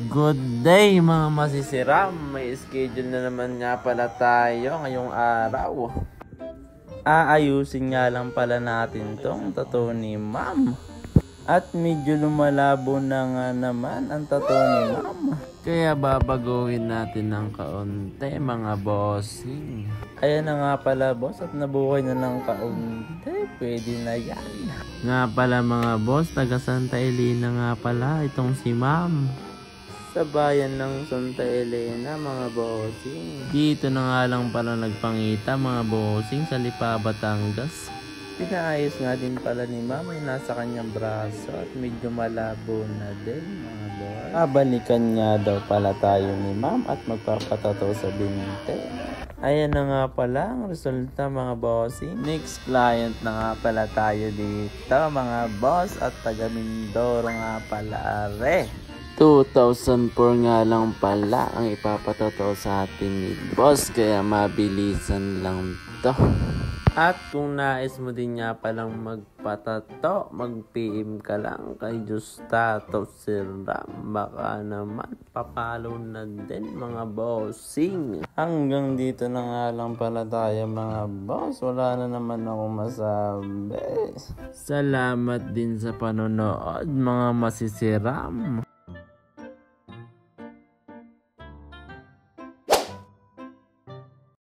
Good day mga masisiram, may schedule na naman nga pala tayo ngayong araw. Aayusin nga lang pala natin tong tattoo ni ma'am. At medyo lumalabo na nga naman ang tattoo ni ma'am. Kaya babaguhin natin ng kaunti mga bossing. Ayan na nga pala boss at nabuhay na ng kaunti, pwede na yan. Nga pala mga boss, taga Santa Elena nga pala itong si ma'am. Sa bayan ng Santa Elena mga bossing. Dito na nga lang pala nagpangita mga bossing sa Lipa, Batangas. Pinaayos nga din pala ni ma'am ay nasa kanyang braso at medyo malabo na din mga boss. Babalikan nga daw pala tayo ni ma'am at magpapatato sa binte. Ayan na nga pala ang resulta mga bossing. Next client na nga pala tayo dito mga boss at taga Mindoro nga pala are. 2004 nga lang pala ang ipapatato sa atin ni boss, kaya mabilisan lang to. At kung nais mo din nga palang magpatato, mag-PM ka lang kay Justato Siram. Baka naman papalo na din mga bossing. Hanggang dito na nga lang pala tayo mga boss. Wala na naman ako masabi. Salamat din sa panonood mga masisiram.